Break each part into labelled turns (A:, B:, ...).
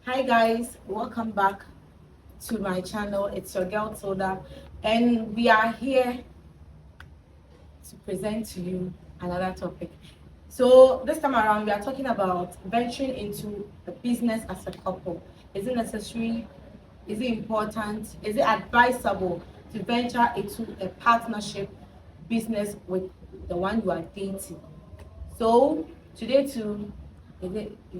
A: Hi guys, welcome back to my channel. It's your girl Soda, and we are here to present to you another topic. So this time around, we are talking about venturing into a business as a couple. Is it necessary? Is it important? Is it advisable to venture into a partnership business with the one you are dating? So today too, is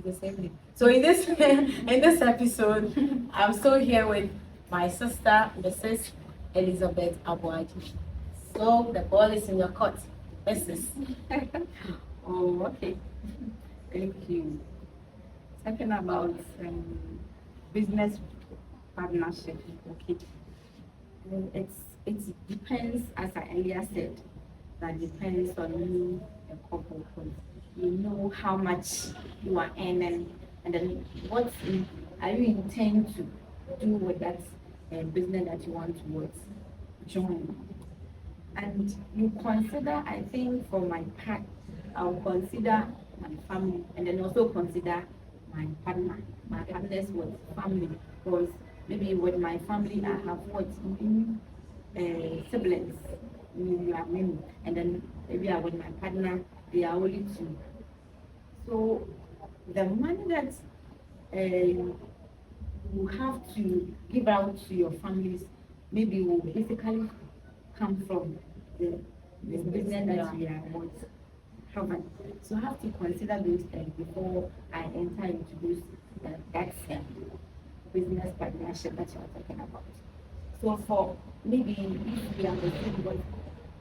A: the same thing. So in this in this episode, I'm still here with my sister, Mrs. Elizabeth Abuaji. So the ball is in your court, Mrs.
B: Oh, okay. Thank you. Talking about business partnership. Okay. It depends, as I earlier said, that depends on you, a couple, because you know how much you are earning, and then are you intend to do with that business that you want to join. And you consider, I think for my part, I'll consider my family and then also consider my partner. My partners with family, because maybe with my family I have what siblings, we are many, and then maybe I with my partner they are only two. So the money that you have to give out to your families maybe will basically come from the business that we are about having. So I have to consider those things before I enter into those that business partnership that you are talking about. So for maybe if we are the same, but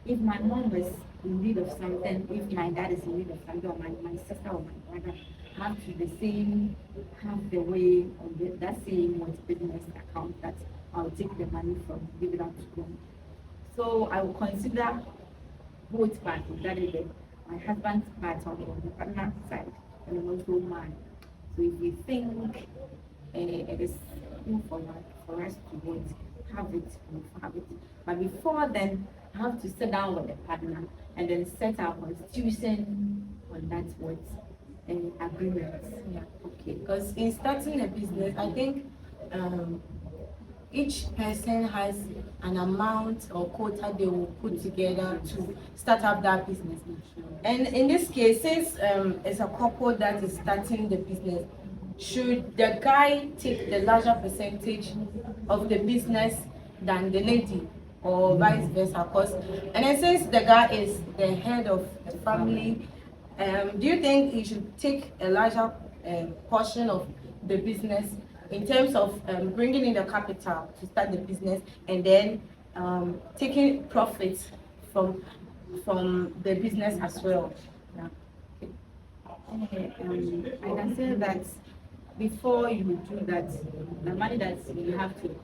B: if my mom is in need of something, if my dad is in need of something, or my sister or my brother have to the same have the way of that same business account that I'll take the money from, give it out to them. So I will consider both parties, that is my husband's part on the partner side and then also mine. So if we think it is good for us to both have it, we'll have it. But before then, I have to sit down with the partner and then set our constitution on that what agreement.
A: Yeah, okay. Because in starting a business, I think um, each person has an amount or quota they will put together to start up that business. And in this case, since it's a couple that is starting the business, should the guy take the larger percentage of the business than the lady, or vice versa? Because and then since the guy is the head of the family, do you think he should take a larger portion of the business in terms of bringing in the capital to start the business, and then taking profits from the business as well? Yeah.
B: I can say that before you do that, the money that you have to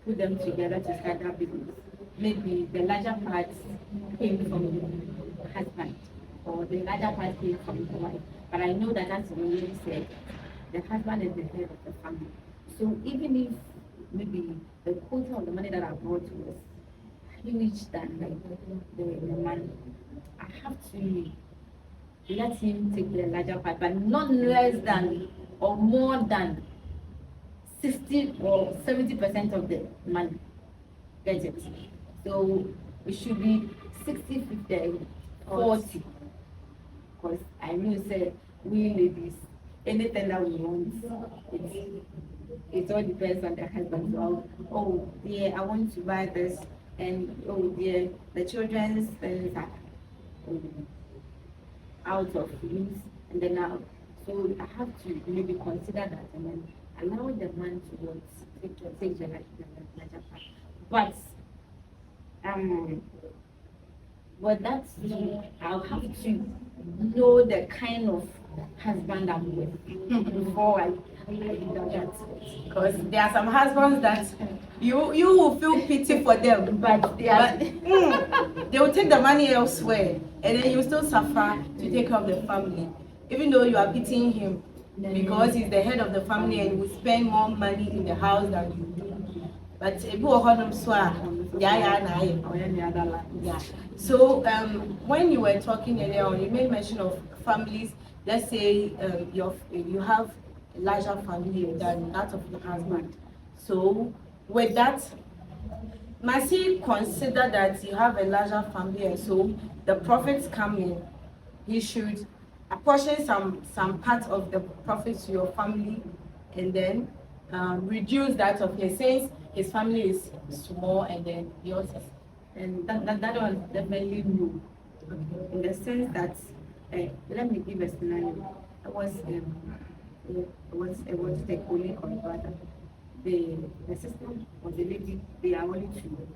B: put them together to start that business, maybe the larger part came from the husband or the larger part came from the wife. But I know that, as you already said, the husband is the head of the family. So even if maybe the quota of the money that I brought was huge than the money, I have to let him take the larger part, but not less than or more than 60 or 70% of the money. Get it? So it should be 60, 50, 40. Because I know say we ladies, anything that we want, it all depends on the husband. So, oh dear, I want to buy this, and oh dear, the children's things are out of use, and then now, so I have to maybe consider that and then allow the man to want take the larger part. But um, but that's I'll have to know the kind of husband I'm with before I do that.
A: Because there are some husbands that you will feel pity for them,
B: But
A: they will take the money elsewhere, and then you still suffer to take care of the family, even though you are pitying him because he's the head of the family and will spend more money in the house than you do. But if you are so yeah. So when you were talking earlier on, you made mention of families. Let's say you have larger family than that of the husband. So with that, must he consider that you have a larger family, and so the profits come in, he should apportion some part of the profits to your family, and then reduce that of his, since his family is small and then yours is.
B: And that was definitely no. In the sense that, let me give a scenario. It was a colleague or brother. The sister or the lady, they are only two.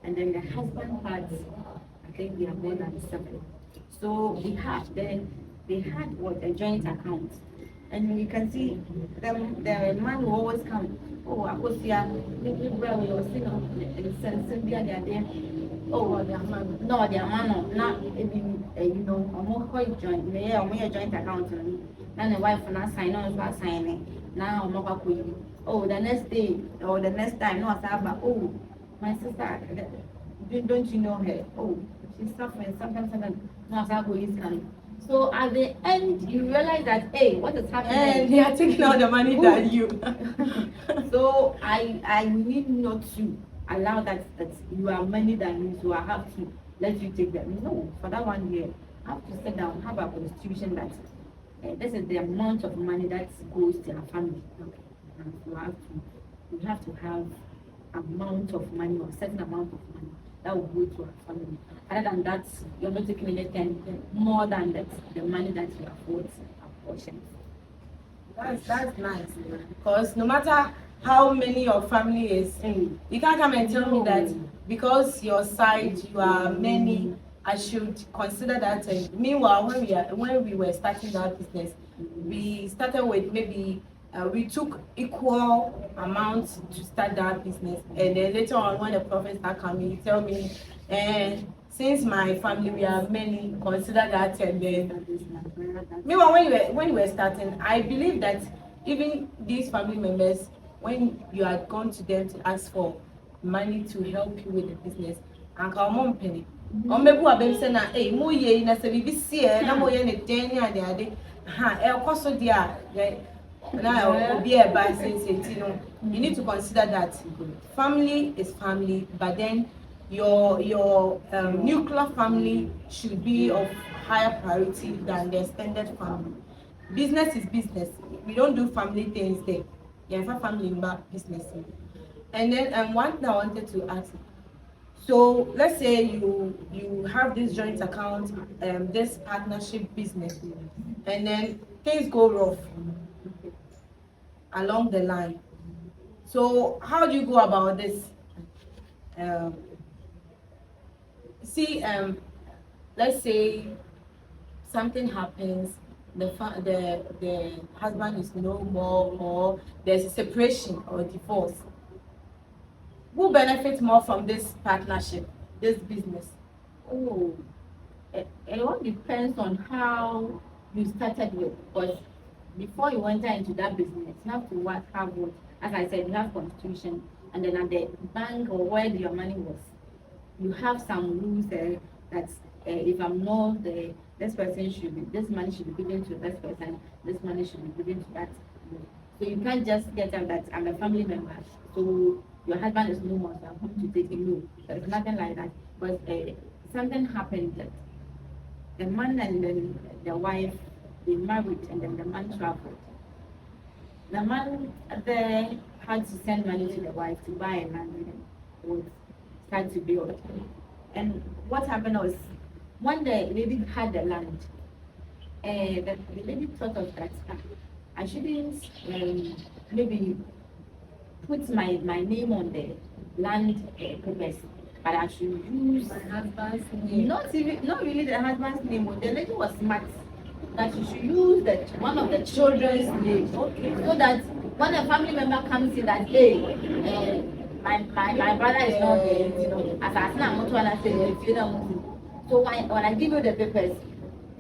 B: And then the husband had, I think they are more than 7. So they had what, a joint account. And you can see the man will always come. Oh, I was here, maybe where we were sitting in Cynthia, they are there. Oh, their man. No, their man, not even, I'm more quite joint. We are joint account. Then the wife will not sign on, not signing. Now, I'm not going. Oh, the next day or the next time, no, I said, but oh, my sister, don't you know her? Oh, she's suffering, sometimes, no, I said, is coming. So at the end, you realize that, hey, what is happening?
A: And they are taking all the money than you.
B: So I need not to allow that you are money than me, so I have to let you take that. No, for that one year, I have to sit down, have a constitution that this is the amount of money that goes to our family. And you have to have amount of money or certain amount of money that will go to our family. Other than that, you're not taking anything more than that, the money that you afford apportion.
A: That's nice, because no matter how many your family is, you can't come and tell me that because your side you are many, I should consider that. Meanwhile, when we were starting that business, we started with maybe we took equal amounts to start that business, and then later on when the profits start coming, you tell me, and since my family we are many, consider that. And then meanwhile, when you were starting, I believe that even these family members, when you had gone to them to ask for money to help you with the business, and come on penny, or maybe what baby say na, hey, mo ye na se bibi see na mo ye ne den ya de ade, koso dia, now be a bad sense, you need to consider that family is family, but then your nuclear family should be of higher priority than the extended family. Business is business. We don't do family things there. Yeah, family in back business. And then one thing I wanted to ask. So let's say you have this joint account, this partnership business, and then things go rough along the line. So how do you go about this? Let's say something happens, the husband is no more, or there's a separation or divorce. Who benefits more from this partnership, this business?
B: Oh, it all depends on how you started with. But before you enter into that business, you have to have what, as I said, you have constitution, and then at the bank or where your money was, you have some rules there that if I'm not the this money should be given to this person, this money should be given to that. So you can't just get out that I'm a family member, so your husband is no more, so I'm going to take him. No, there's nothing like that. But something happened that the man and then the wife, they married, and then the man traveled. The man there had to send money to the wife to buy a land and start to build. And what happened was, when the lady had the land, the lady thought of that, I shouldn't maybe put my name on the land papers, but I should use
A: My husband's name.
B: not really the husband's name. But the lady was smart that you should use one of the children's name, so that when a family member comes in that, hey, my brother is not there, as I say, so when I give you the papers,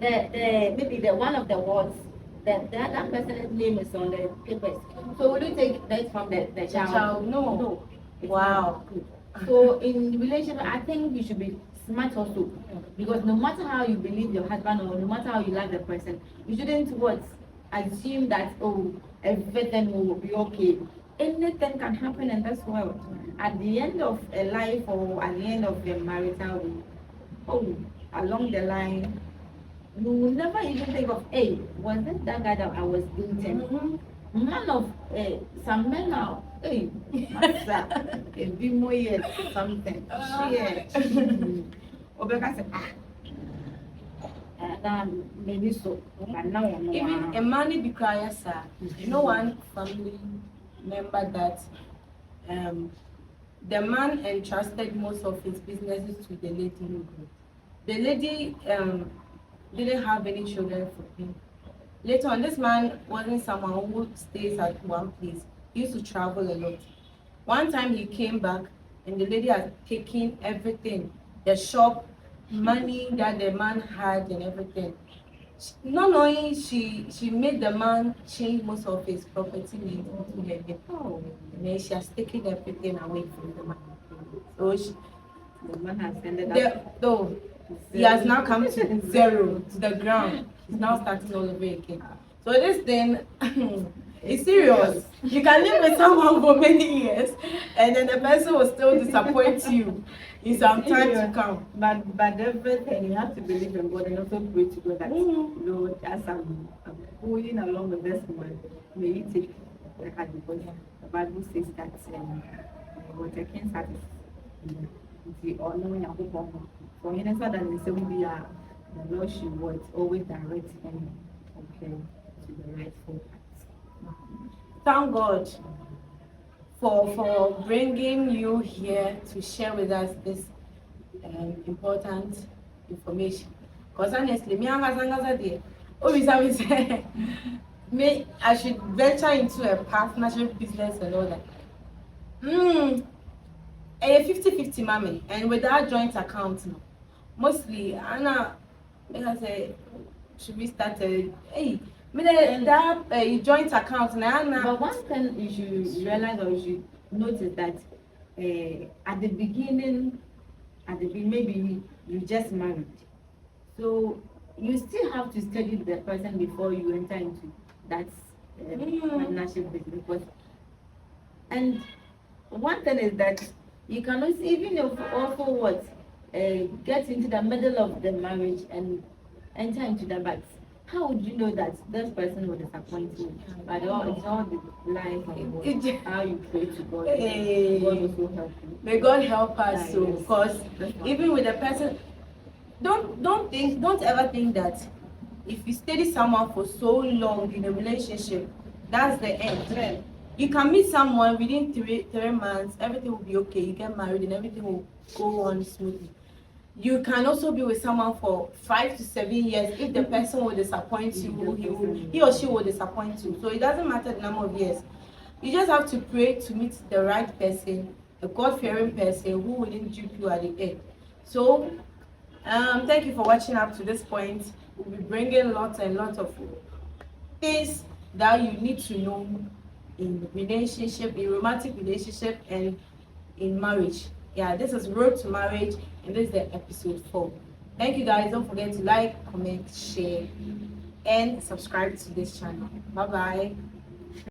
B: maybe the one of the words, the other person's name is on the papers. So will you take that from the child?
A: No.
B: It's
A: Wow.
B: not good. So in relationship, I think you should be smart also, because no matter how you believe your husband or no matter how you love the person, you shouldn't assume that everything will be okay. Anything can happen in this world. At the end of a life or at the end of your marital way, oh, along the line, you will never even think of, hey, was this that guy that I was dating?
A: Mm-hmm.
B: Man of some men are, hey, what's that? A bit more yet, something. Shit. Obeka said, maybe so, but now I'm
A: Even a money be crying, sir. You know, one family member that the man entrusted most of his businesses to the lady. The lady didn't have any children for him. Later on, this man wasn't someone who stays at one place. He used to travel a lot. One time he came back and the lady had taken everything, the shop, money that the man had and everything. Not knowing, she made the man change most of his property into her name.
B: oh,
A: And then she has taken everything away from the man. So
B: the man has ended up.
A: though he has now come to zero, to the ground. He's now starting all over again. So this thing is serious. You can live with someone for many years and then the person will still disappoint you in some time to come.
B: But everything, you have to believe in God and also pray to God that, Lord, as I'm going along with this one, may you take the heart, because the Bible says that what a king has the honor and hope for him, so that the same be the Lord should words always direct him to the rightful path.
A: Thank God for bringing you here to share with us this important information. Because honestly, me and Gazangaza there, always say, me I should venture into a partnership business and all that. A 50-50 mommy, and without joint account, no. Mostly, Anna, I say, should we start a joint account now?
B: But one thing you should realize or you should notice that at the beginning, maybe you just married, so you still have to study the person before you enter into that partnership business. And one thing is that you cannot even also get into the middle of the marriage and enter into the back. How would you know that this person will disappoint you? But it's all the life and how you pray to God. God also help you.
A: May God help us so, because even with a person, don't ever think that if you study someone for so long in a relationship, that's the end. You can meet someone within three months, everything will be okay. You get married and everything will go on smoothly. You can also be with someone for 5 to 7 years. If the person will disappoint you, he or she will disappoint you. So it doesn't matter the number of years. You just have to pray to meet the right person, a God-fearing person who wouldn't dupe you at the end. So, thank you for watching up to this point. We'll be bringing lots and lots of things that you need to know in relationship, in romantic relationship, and in marriage. Yeah, this is Road to Marriage, and this is the episode 4. Thank you guys. Don't forget to like, comment, share, and subscribe to this channel. Bye bye.